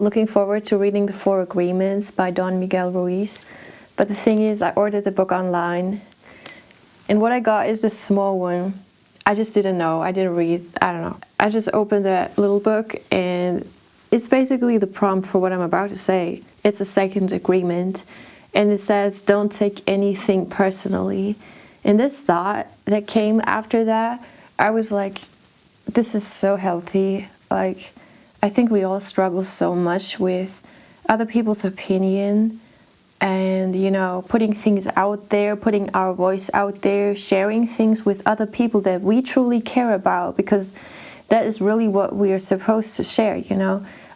Looking forward to reading The Four Agreements by Don Miguel Ruiz. But the thing is, I ordered the book online, and what I got is this small one. I just didn't know. I didn't read. I don't know. I just opened that little book, and it's basically the prompt for what I'm about to say. It's a second agreement, and it says, don't take anything personally. And this thought that came after that, I was like, this is so healthy. Like, I think we all struggle so much with other people's opinion and, putting things out there, putting our voice out there, sharing things with other people that we truly care about, because that is really what we are supposed to share,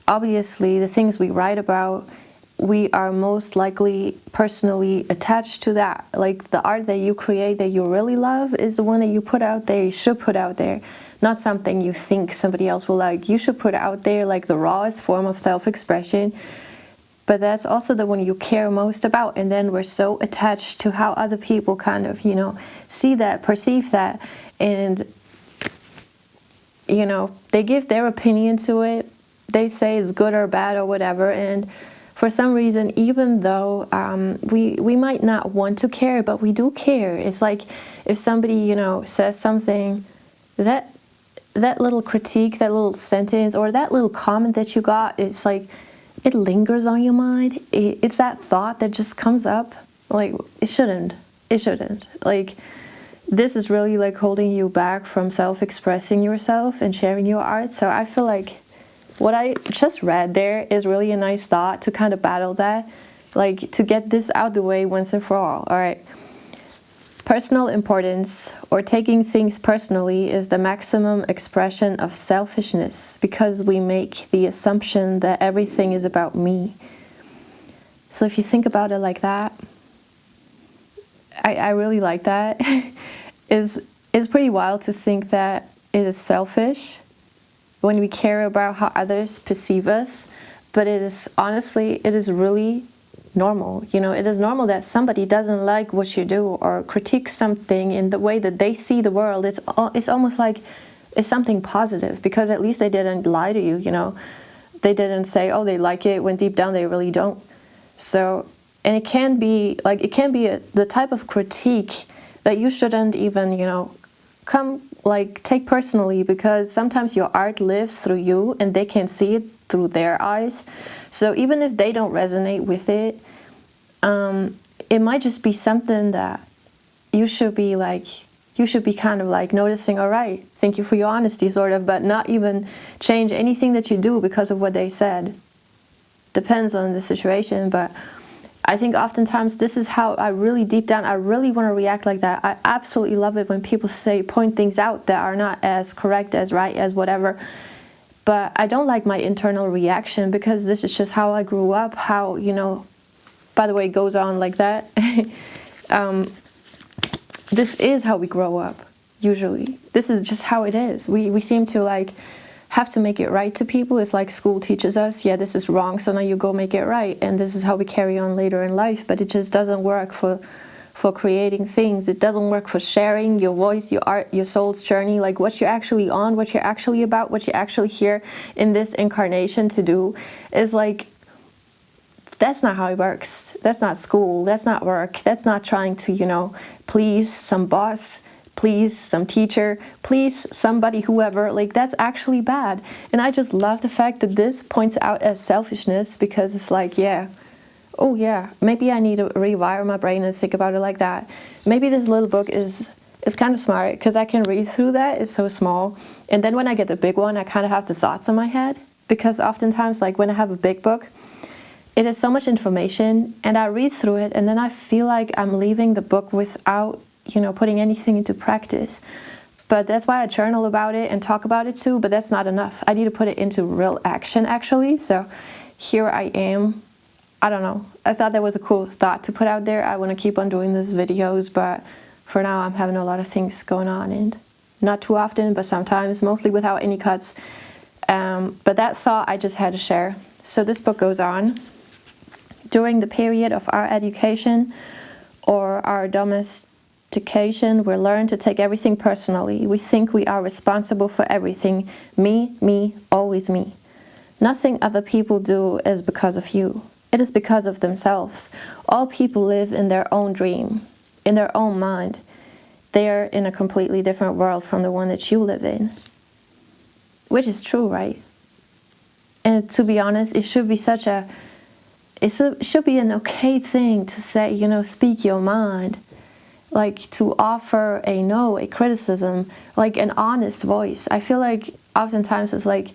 Obviously, the things we write about, we are most likely personally attached to that. Like the art that you create that you really love is the one that you put out there, you should put out there. Not something you think somebody else will like. You should put out there like the rawest form of self-expression. But that's also the one you care most about. And then we're so attached to how other people kind of, see that, perceive that. And, they give their opinion to it. They say it's good or bad or whatever. And for some reason, even though we might not want to care, but we do care. It's like if somebody, says something that little critique, that little sentence, or that little comment that you got, it's like it lingers on your mind. It's that thought that just comes up. Like, it shouldn't. Like, this is really like holding you back from self-expressing yourself and sharing your art. So I feel like what I just read there is really a nice thought to kind of battle that, like to get this out the way once and for all. All right. Personal importance, or taking things personally, is the maximum expression of selfishness because we make the assumption that everything is about me. So if you think about it like that, I really like that. It's pretty wild to think that it is selfish when we care about how others perceive us, but it is really normal. It is normal that somebody doesn't like what you do or critique something in the way that they see the world. It's almost like it's something positive because at least they didn't lie to you, They didn't say, oh, they like it, when deep down they really don't. So, and it can be the type of critique that you shouldn't even, take personally, because sometimes your art lives through you and they can see it through their eyes. So even if they don't resonate with it, it might just be something that you should be kind of like noticing, all right, thank you for your honesty, sort of, but not even change anything that you do because of what they said. Depends on the situation, but I think oftentimes this is how I really, deep down, I really want to react like that. I absolutely love it when people point things out that are not as correct, as right, as whatever. But I don't like my internal reaction because this is just how I grew up, how, by the way, it goes on like that. This is how we grow up, usually. This is just how it is. We seem to have to make it right to people. It's like school teaches us, yeah, this is wrong, so now you go make it right. And this is how we carry on later in life, but it just doesn't work for creating things. It doesn't work for sharing your voice, your art, your soul's journey, like what you're actually on, what you're actually about, what you're actually here in this incarnation to do. Is like, that's not how it works. That's not school. That's not work. That's not trying to, please some boss, please some teacher, please somebody, whoever. Like, that's actually bad. And I just love the fact that this points out as selfishness, because it's like, yeah, oh yeah, maybe I need to rewire my brain and think about it like that. Maybe this little book is kind of smart because I can read through that. It's so small. And then when I get the big one, I kind of have the thoughts in my head, because oftentimes, like when I have a big book, it is so much information and I read through it and then I feel like I'm leaving the book without, putting anything into practice. But that's why I journal about it and talk about it too, but that's not enough. I need to put it into real action, actually. So here I am. I don't know. I thought that was a cool thought to put out there. I want to keep on doing these videos, but for now I'm having a lot of things going on, and not too often, but sometimes, mostly without any cuts. But that thought I just had to share. So this book goes on. During the period of our education or our domestication, we learn to take everything personally. We think we are responsible for everything. Me, always me. Nothing other people do is because of you. It is because of themselves. All people live in their own dream, in their own mind. They are in a completely different world from the one that you live in. Which is true, right? And to be honest, it should be it should be an okay thing to say, speak your mind. Like to offer a criticism, like an honest voice. I feel like oftentimes it's like,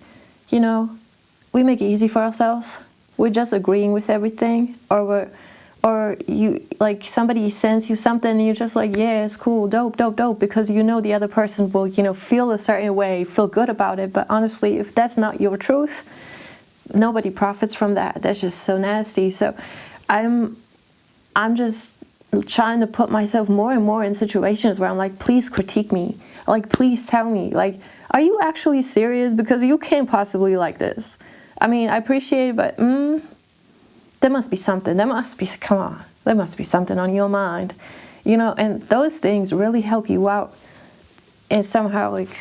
we make it easy for ourselves. We're just agreeing with everything, or you, like, somebody sends you something and you're just like, yeah, it's cool, dope, because the other person will, feel a certain way, feel good about it. But honestly, if that's not your truth, nobody profits from that. That's just so nasty. So I'm just trying to put myself more and more in situations where I'm like, please critique me. Like, please tell me, like, are you actually serious? Because you can't possibly like this. I mean, I appreciate it, but there must be something. There must be something on your mind, and those things really help you out. And somehow, like,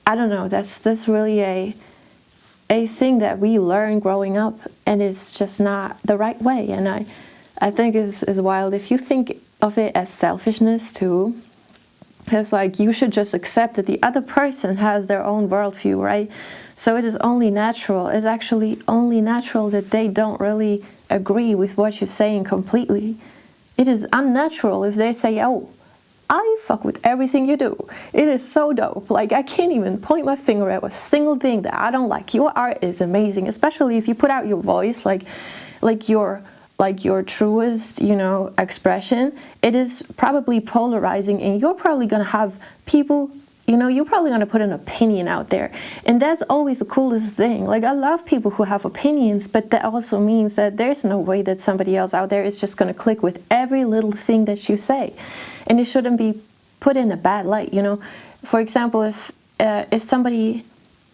I don't know, that's really a thing that we learn growing up, and it's just not the right way. And I think is wild. If you think of it as selfishness too, it's like you should just accept that the other person has their own worldview, right? So it is only natural. It's actually only natural that they don't really agree with what you're saying completely. It is unnatural if they say, oh, I fuck with everything you do. It is so dope. Like, I can't even point my finger at a single thing that I don't like. Your art is amazing, especially if you put out your voice, like your truest, expression. It is probably polarizing, and you're probably gonna have people, you're probably gonna put an opinion out there, and that's always the coolest thing. Like, I love people who have opinions, but that also means that there's no way that somebody else out there is just gonna click with every little thing that you say, and it shouldn't be put in a bad light. For example, if somebody,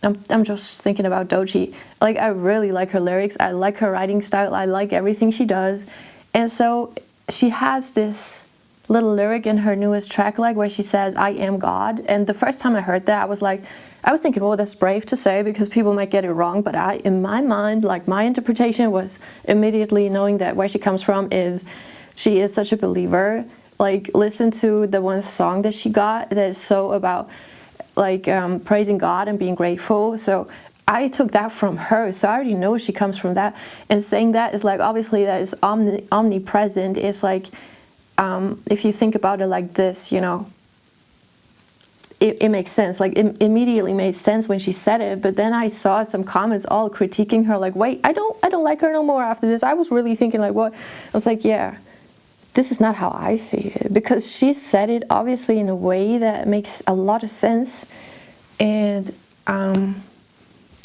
I'm just thinking about Doechii. Like, I really like her lyrics. I like her writing style. I like everything she does. And so she has this little lyric in her newest track, like, where she says, I am God. And the first time I heard that, I was thinking, well, that's brave to say because people might get it wrong. But in my mind, like, my interpretation was immediately knowing that where she comes from is she is such a believer. Like, listen to the one song that she got that is so about, like, praising God and being grateful. So I took that from her, so I already know she comes from that. And saying that is like, obviously that is omnipresent. It's like, if you think about it like this, it makes sense. Like, it immediately made sense when she said it. But then I saw some comments all critiquing her, like, wait, I don't like her no more after this. I was really thinking, like, what? I was like, yeah, this is not how I see it, because she said it obviously in a way that makes a lot of sense, and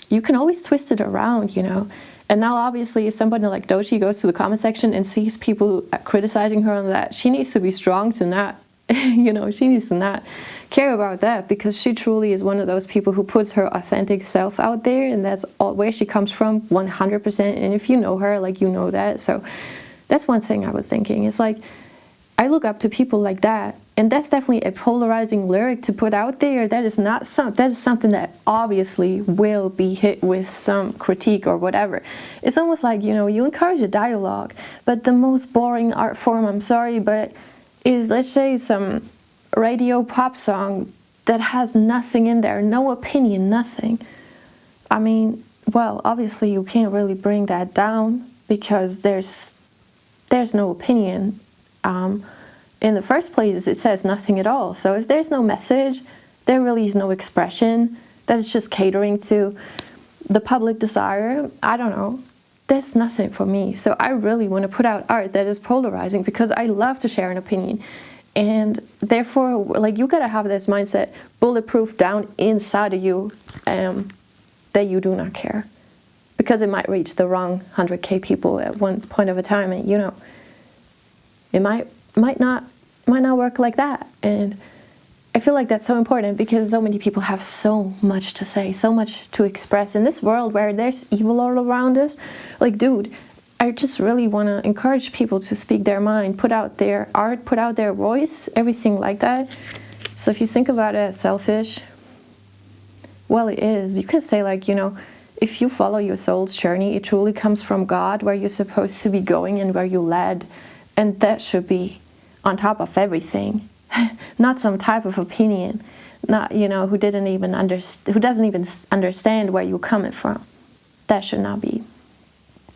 you can always twist it around, And now obviously if somebody like Doechii goes to the comment section and sees people criticizing her on that, she needs to be strong to not, she needs to not care about that, because she truly is one of those people who puts her authentic self out there, and that's all where she comes from, 100%. And if you know her, like, that. So that's one thing I was thinking. It's like, I look up to people like that, and that's definitely a polarizing lyric to put out there. That is something that obviously will be hit with some critique or whatever. It's almost like, you encourage a dialogue, but the most boring art form, I'm sorry, but is, let's say, some radio pop song that has nothing in there, no opinion, nothing. I mean, well, obviously you can't really bring that down because there's no opinion. In the first place, it says nothing at all. So if there's no message, there really is no expression. That's just catering to the public desire. I don't know. There's nothing for me. So I really want to put out art that is polarizing, because I love to share an opinion. And therefore, like, you gotta have this mindset bulletproof down inside of you, that you do not care. Because it might reach the wrong 100K people at one point of a time, and it might not work like that. And I feel like that's so important, because so many people have so much to say, so much to express in this world where there's evil all around us. Like, dude, I just really want to encourage people to speak their mind, put out their art, put out their voice, everything like that. So if you think about it as selfish, well, it is. You could say, like, if you follow your soul's journey, it truly comes from God, where you're supposed to be going and where you're led. And that should be on top of everything. Not some type of opinion, not, who doesn't even understand where you're coming from. That should not be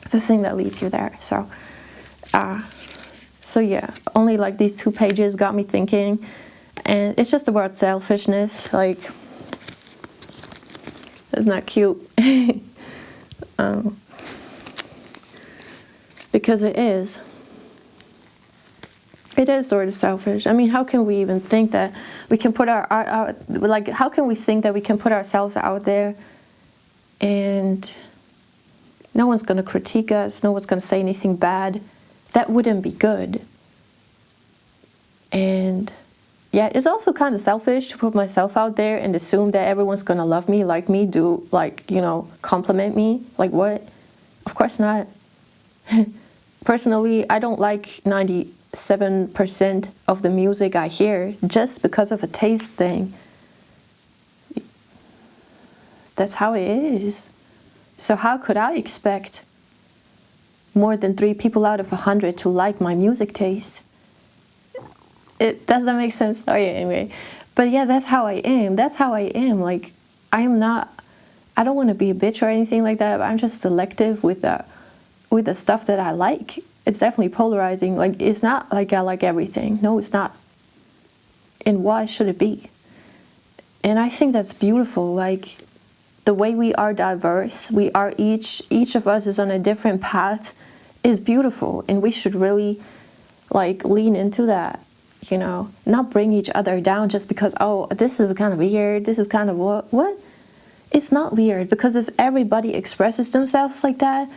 the thing that leads you there. So yeah, only like these 2 pages got me thinking. And it's just the word selfishness. Like, it's not cute. Because it is. It is sort of selfish. I mean, how can we even think that we can put how can we think that we can put ourselves out there and no one's going to critique us, no one's going to say anything bad? That wouldn't be good. And yeah, it's also kind of selfish to put myself out there and assume that everyone's going to love me, like me, compliment me. Like, what? Of course not. Personally, I don't like 97% of the music I hear just because of a taste thing. That's how it is. So how could I expect more than 3 people out of 100 to like my music taste? Does that make sense? Oh yeah, anyway. But yeah, that's how I am. That's how I am. Like, I don't want to be a bitch or anything like that, but I'm just selective with the stuff that I like. It's definitely polarizing. Like, it's not like I like everything. No, it's not. And why should it be? And I think that's beautiful. Like, the way we are diverse, we are each of us is on a different path, is beautiful. And we should really, like, lean into that. Not bring each other down just because, oh, this is kind of weird, this is kind of what? It's not weird, because if everybody expresses themselves like that,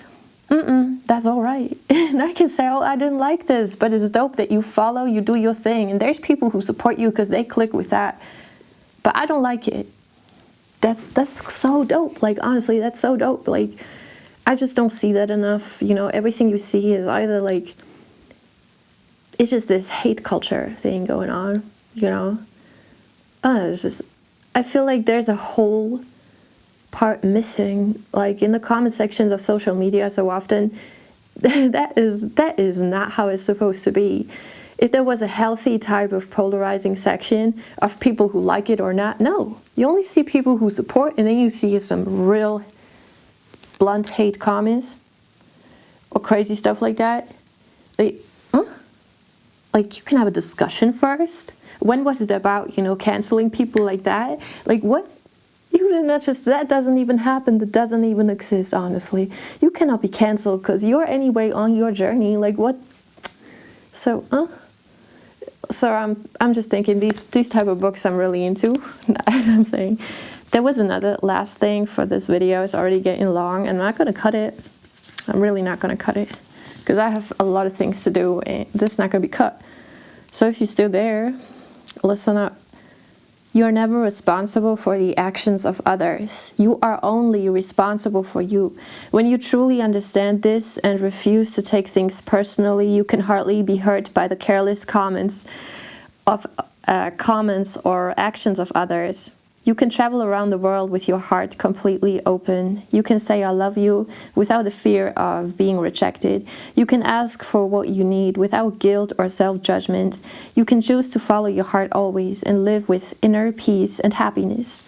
that's all right. And I can say, oh, I didn't like this, but it's dope that you follow, you do your thing, and there's people who support you because they click with that, but I don't like it. That's so dope. Like, honestly, that's so dope. Like, I just don't see that enough. Everything you see is either like, it's just this hate culture thing going on, It's just, I feel like there's a whole part missing, like in the comment sections of social media so often. that is not how it's supposed to be. If there was a healthy type of polarizing section of people who like it or not, no. You only see people who support, and then you see some real blunt hate comments or crazy stuff like that. Like, you can have a discussion first. When was it about, canceling people like that? Like, what? You did not just, that doesn't even happen. That doesn't even exist, honestly. You cannot be canceled because you're anyway on your journey. Like, what? So I'm just thinking these type of books I'm really into, as I'm saying. There was another last thing for this video. It's already getting long. I'm not going to cut it. I'm really not going to cut it, because I have a lot of things to do and this is not going to be cut. So if you're still there, listen up. You are never responsible for the actions of others. You are only responsible for you. When you truly understand this and refuse to take things personally, you can hardly be hurt by the careless comments or actions of others. You can travel around the world with your heart completely open. You can say I love you without the fear of being rejected. You can ask for what you need without guilt or self-judgment. You can choose to follow your heart always and live with inner peace and happiness.